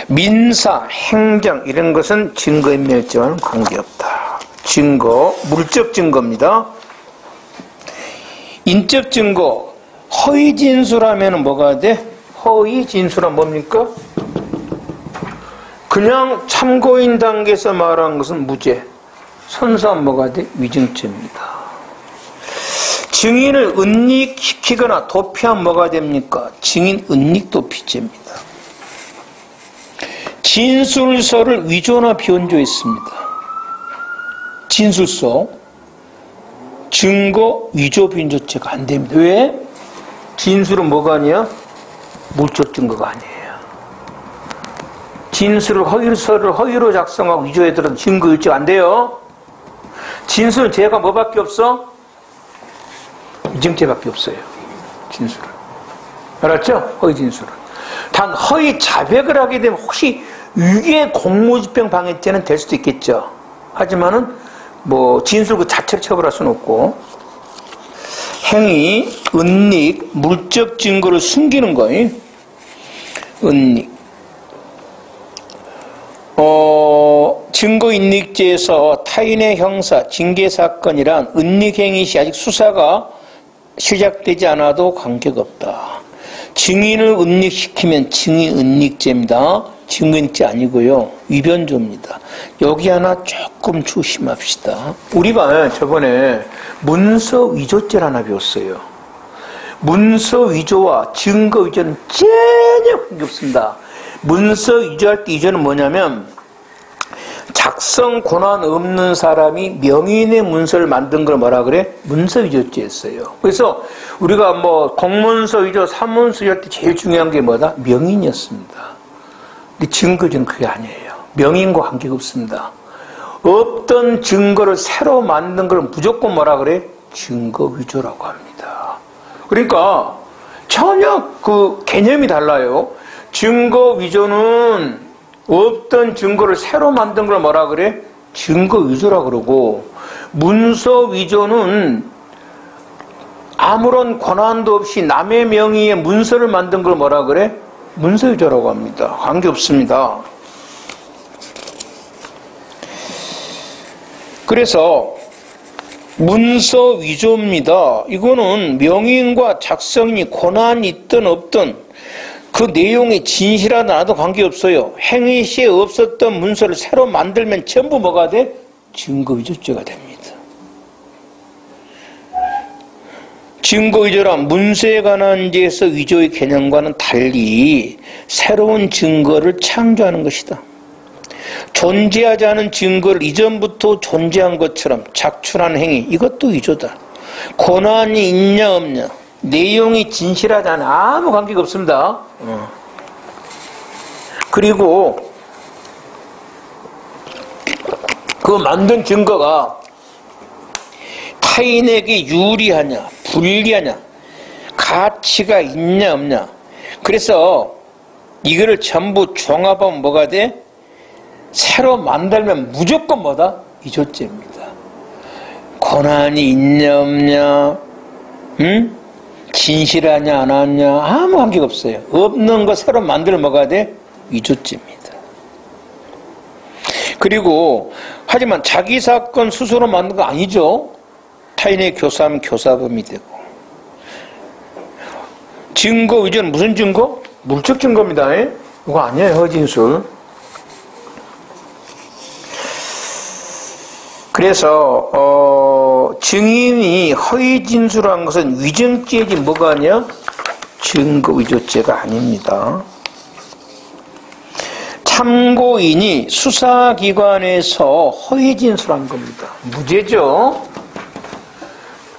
민사, 행정 이런 것은 증거인멸죄와는 관계없다. 증거, 물적 증거입니다. 인적 증거, 허위 진술하면 뭐가 돼? 허위 진술은 뭡니까? 그냥 참고인 단계에서 말한 것은 무죄. 선서한 뭐가 돼? 위증죄입니다. 증인을 은닉시키거나 도피하면 뭐가 됩니까? 증인 은닉 도피죄입니다. 진술서를 위조나 변조했습니다. 진술서 증거 위조 변조죄가 안 됩니다. 왜? 진술은 뭐가 아니야? 물적 증거가 아니에요. 진술을 허위서를 허위로 작성하고 위조해들은 증거 유죄가 안 돼요. 진술은 죄가 뭐밖에 없어? 위증죄밖에 없어요. 진술은. 알았죠? 허위 진술은. 단 허위 자백을 하게 되면 혹시 위계 공무집행 방해죄는 될 수도 있겠죠. 하지만은 뭐 진술 그 자체를 처벌할 수는 없고. 행위, 은닉, 물적 증거를 숨기는 거예요. 은닉. 증거인닉죄에서 타인의 형사, 징계사건이란 은닉행위 시 아직 수사가 시작되지 않아도 관계가 없다. 증인을 은닉시키면 증인은닉죄입니다. 증거인닉죄 아니고요. 위변조입니다. 여기 하나 조금 조심합시다. 우리가 저번에 문서위조죄를 하나 배웠어요. 문서위조와 증거위조는 전혀 관계없습니다. 문서위조할 때 위조는 뭐냐면 작성 권한 없는 사람이 명인의 문서를 만든 걸 뭐라 그래? 문서위조죄였어요. 그래서 우리가 뭐 공문서 위조, 사문서 위조 할 때 제일 중요한 게 뭐다? 명인이었습니다. 근데 증거위조는 그게 아니에요. 명인과 관계가 없습니다. 없던 증거를 새로 만든 걸 무조건 뭐라 그래? 증거위조라고 합니다. 그러니까 전혀 그 개념이 달라요. 증거위조는 없던 증거를 새로 만든 걸 뭐라 그래? 증거위조라 그러고, 문서위조는 아무런 권한도 없이 남의 명의의 문서를 만든 걸 뭐라 그래? 문서위조라고 합니다. 관계없습니다. 그래서 문서위조입니다. 이거는 명인과 작성인이 권한이 있든 없든 그 내용이 진실하든 않아도 관계없어요. 행위 시에 없었던 문서를 새로 만들면 전부 뭐가 돼? 증거위조죄가 됩니다. 증거위조란 문서에 관한 죄에서 위조의 개념과는 달리 새로운 증거를 창조하는 것이다. 존재하지 않은 증거를 이전부터 존재한 것처럼 작출하는 행위, 이것도 위조다. 권한이 있냐 없냐, 내용이 진실하지 않아 아무 관계가 없습니다. 그리고 그 만든 증거가 타인에게 유리하냐 불리하냐, 가치가 있냐 없냐, 그래서 이거를 전부 종합하면 뭐가 돼? 새로 만들면 무조건 뭐다? 위조죄입니다. 권한이 있냐 없냐, 진실하냐 안 하냐 아무 관계가 없어요. 없는 거 새로 만들어 먹어야 돼? 위조죄입니다. 그리고 하지만 자기 사건 스스로 만든 거 아니죠. 타인의 교사하면 교사범이 되고. 증거 위조는 무슨 증거? 물적 증거입니다. 이거 아니에요. 허진술. 그래서 증인이 허위 진술한 것은 위증죄지 뭐가 아니야? 증거 위조죄가 아닙니다. 참고인이 수사기관에서 허위 진술한 겁니다. 무죄죠.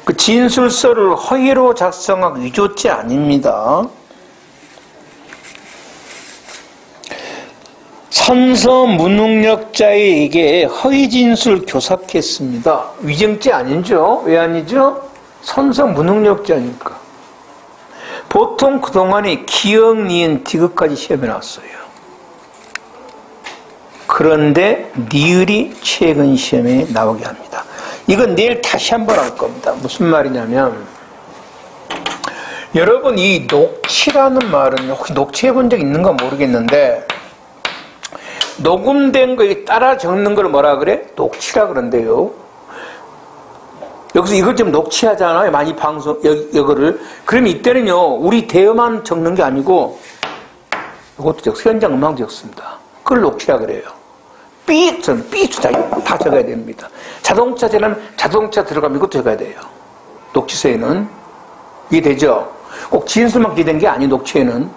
그 진술서를 허위로 작성한 위조죄 아닙니다. 선서 무능력자에게 허위 진술 교삭했습니다. 위증죄 아니죠? 왜 아니죠? 선서 무능력자니까. 보통 그동안에 기억, 니은, 디귿까지 시험에 나왔어요. 그런데 니을이 최근 시험에 나오게 합니다. 이건 내일 다시 한번 할 겁니다. 무슨 말이냐면 여러분 이 녹취라는 말은 혹시 녹취해 본 적 있는가 모르겠는데 녹음된 거에 따라 적는 걸 뭐라 그래? 녹취라 그런데요. 여기서 이걸 좀 녹취하잖아요. 많이 방송 이거를. 그러면 이때는요 우리 대화만 적는 게 아니고 이것도 현장 음악도 적습니다. 그걸 녹취라 그래요. 삐수 다 적어야 됩니다. 자동차제는 자동차 들어가면 이것도 적어야 돼요. 녹취서에는. 이해되죠? 꼭 진술만 기댄 게 아니에요, 녹취에는.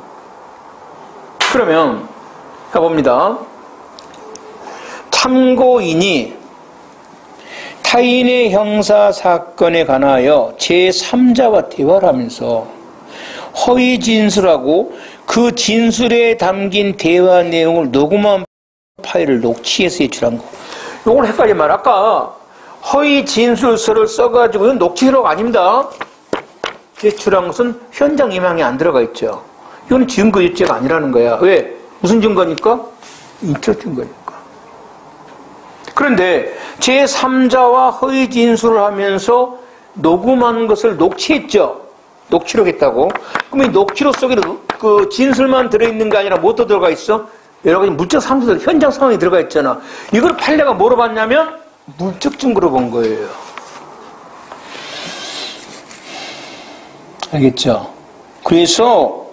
그러면 해봅니다. 참고인이 타인의 형사사건에 관하여 제3자와 대화를 하면서 허위 진술하고 그 진술에 담긴 대화 내용을 녹음한 파일을 녹취해서 제출한 거. 이걸 헷갈리지 말. 아까 허위 진술서를 써가지고 이건 녹취록 아닙니다. 제출한 것은 현장 임황이 안 들어가 있죠. 이건 증거 유죄가 아니라는 거야. 왜? 무슨 증거니까? 인적 증거니까. 그런데 제3자와 허위 진술을 하면서 녹음한 것을 녹취했죠. 녹취록 했다고. 그럼 이 녹취록 속에는 그 진술만 들어있는 게 아니라 뭐도 들어가 있어? 여러 가지 물적 상황들, 현장 상황이 들어가 있잖아. 이걸 판례가 뭐로 봤냐면 물적 증거로 본 거예요. 알겠죠? 그래서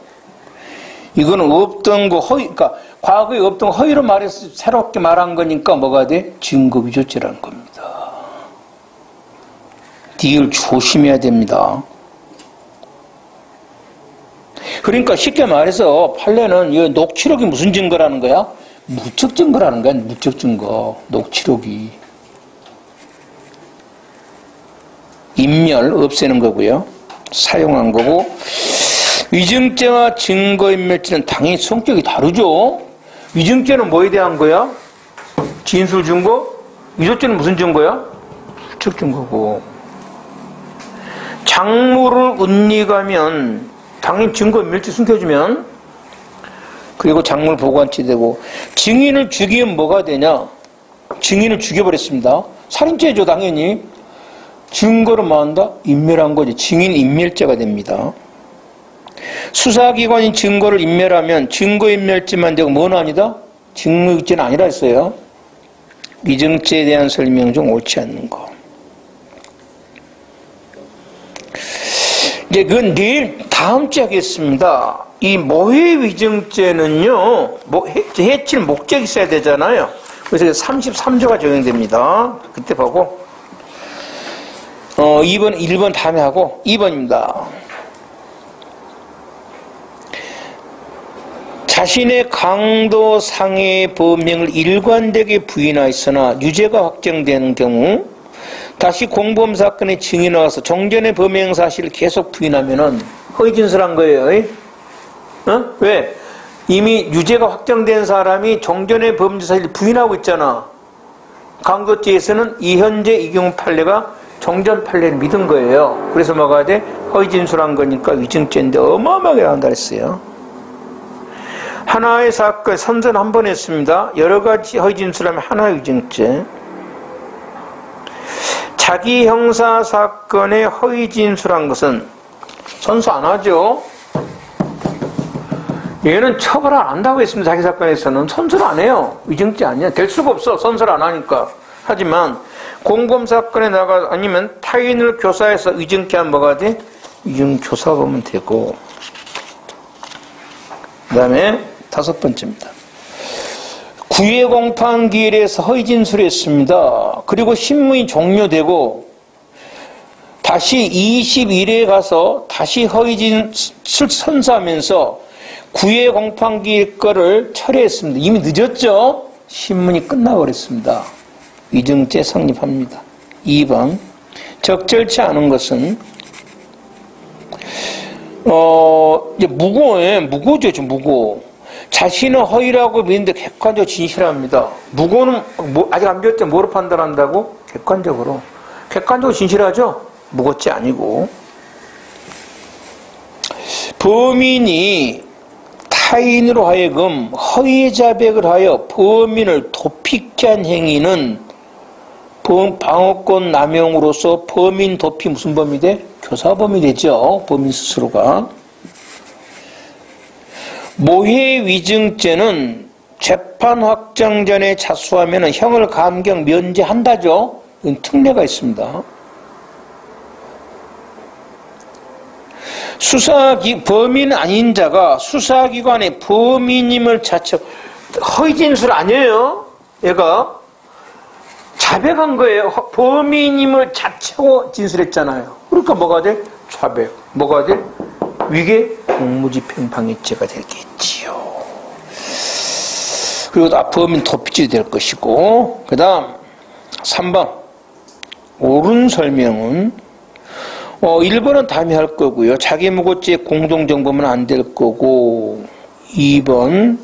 이거는 없던 거 허위, 그러니까 과거에 없던 거 허위로 말해서 새롭게 말한 거니까 뭐가 돼? 증거 위조죄라는 겁니다. 이걸 조심해야 됩니다. 그러니까 쉽게 말해서 판례는 이 녹취록이 무슨 증거라는 거야? 무적 증거라는 거야. 무적 증거. 녹취록이. 인멸 없애는 거고요. 사용한 거고. 위증죄와 증거인멸죄는 당연히 성격이 다르죠. 위증죄는 뭐에 대한 거야? 진술 증거? 위조죄는 무슨 증거야? 무적 증거고. 작물을 은닉하면 당연히 증거인멸죄 숨겨주면, 그리고 작물 보관치 되고. 증인을 죽이면 뭐가 되냐? 증인을 죽여버렸습니다. 살인죄죠, 당연히. 증거를 뭐 한다? 인멸한 거지. 증인 인멸죄가 됩니다. 수사기관이 증거를 인멸하면 증거인멸죄만 되고 뭐는 아니다? 직무유죄는 아니라 했어요. 위증죄에 대한 설명 중 옳지 않는 거. 이제 그건 내일 다음 주에 하겠습니다. 이 모해 위증죄는요, 해칠 목적이 있어야 되잖아요. 그래서 33조가 적용됩니다. 그때 보고, 1번 다음에 하고, 2번입니다. 자신의 강도 상해의 범행을 일관되게 부인하였으나 유죄가 확정되는 경우 다시 공범 사건의 증인이 나와서 정전의 범행 사실을 계속 부인하면은 허위 진술한 거예요. 왜? 이미 유죄가 확정된 사람이 정전의 범죄 사실을 부인하고 있잖아. 강도죄에서는 이 현재 이 경우 판례가 정전 판례를 믿은 거예요. 그래서 뭐가 돼? 허위 진술한 거니까 위증죄인데 어마어마하게 나온다 했어요. 하나의 사건, 선선 한 번 했습니다. 여러 가지 허위 진술하면 하나의 위증죄. 자기 형사 사건에 허위 진술한 것은 선서 안 하죠. 얘는 처벌 안 한다고 했습니다. 자기 사건에서는 선서를 안 해요. 위증죄 아니야. 될 수가 없어. 선서를 안 하니까. 하지만 공범 사건에 나가 아니면 타인을 교사해서 위증죄 하면 뭐가 돼? 위증 교사 보면 되고. 그 다음에 5번째입니다. 구예 공판 기일에서 허위 진술했습니다. 그리고 신문이 종료되고 다시 20일에 가서 다시 허위 진술 선서하면서 구의 공판기일 거를 철회했습니다. 이미 늦었죠? 신문이 끝나버렸습니다. 위증죄 성립합니다. 2번 적절치 않은 것은 이제 무고죠. 지금 무고. 자신은 허위라고 믿는데 객관적으로 진실합니다. 무고는 아직 안 배웠죠? 뭐로 판단한다고? 객관적으로 진실하죠? 무고죄 아니고. 범인이 타인으로 하여금 허위 자백을 하여 범인을 도피케 한 행위는 방어권 남용으로서 범인 도피 무슨 범이 돼? 교사범이 되죠. 범인 스스로가. 모해 위증죄는 재판 확정 전에 자수하면 형을 감경 면제한다죠. 이건 특례가 있습니다. 범인 아닌 자가 수사기관의 범인임을 자체 허위 진술 아니에요. 얘가 자백한 거예요. 범인임을 자체로 진술했잖아요. 그러니까 뭐가 돼? 자백. 뭐가 돼? 위계 공무집행방해죄가 되겠지요. 그리고 다 범인 도피죄 될 것이고, 그 다음 3번 옳은 설명은 1번은 다음에 할 거고요. 자기 무고죄 공동정범은 안 될 거고, 2번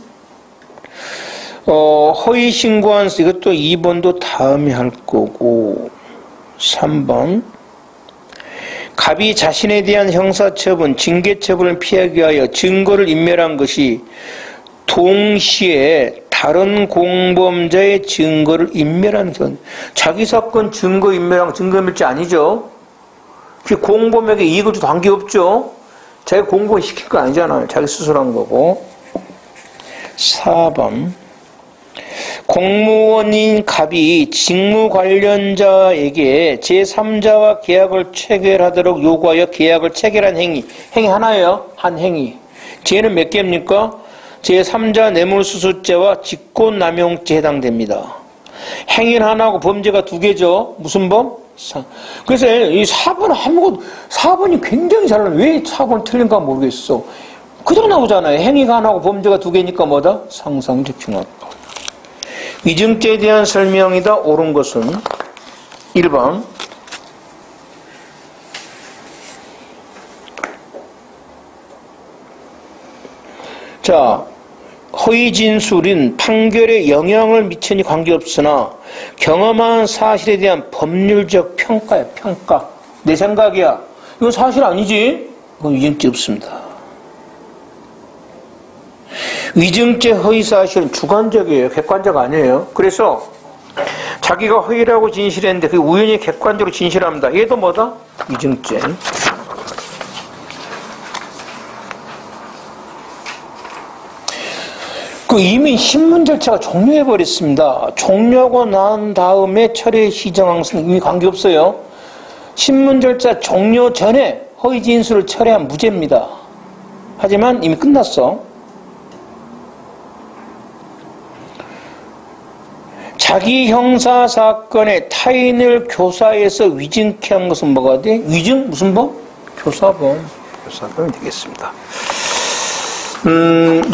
허위 신고한 이것도 2번도 다음에 할 거고, 3번 갑이 자신에 대한 형사처분, 징계처분을 피하기 위하여 증거를 인멸한 것이 동시에 다른 공범자의 증거를 인멸하는 건 자기 사건 증거 인멸한 증거인멸죄 아니죠. 그게 공범에게 이익을 줘도 관계없죠. 자기 공범 시킨 거 아니잖아요. 자기 스스로 한 거고. 4번 공무원인 갑이 직무 관련자에게 제3자와 계약을 체결하도록 요구하여 계약을 체결한 행위 하나예요. 한 행위. 죄는 몇 개입니까? 제3자 뇌물수수죄와 직권남용죄에 해당됩니다. 행위는 하나고 범죄가 2개죠. 무슨 범? 그래서 이 4번이 굉장히 잘 나와요. 왜 4번이 틀린가 모르겠어. 그대로 나오잖아요. 행위가 하나고 범죄가 2개니까 뭐다? 상상적 흉악과. 위증죄에 대한 설명이다. 옳은 것은 1번 자, 허위 진술인 판결에 영향을 미치니 관계없으나 경험한 사실에 대한 법률적 평가야. 평가. 내 생각이야. 이건 사실 아니지? 그건 위증죄 없습니다. 위증죄 허위사실은 주관적이에요. 객관적 아니에요. 그래서 자기가 허위라고 진실했는데 그게 우연히 객관적으로 진실합니다. 얘도 뭐다? 위증죄. 이미 신문 절차가 종료해버렸습니다. 종료하고 난 다음에 철회 시정한 것은 이미 관계없어요. 신문 절차 종료 전에 허위 진술을 철회한 무죄입니다. 하지만 이미 끝났어. 자기 형사사건에 타인을 교사해서 위증케 한 것은 뭐가 돼? 위증? 무슨 범? 교사범. 교사범이 되겠습니다.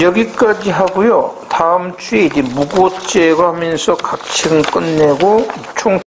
여기까지 하고요. 다음 주에 이제 무고죄가 하면서 각층 끝내고 총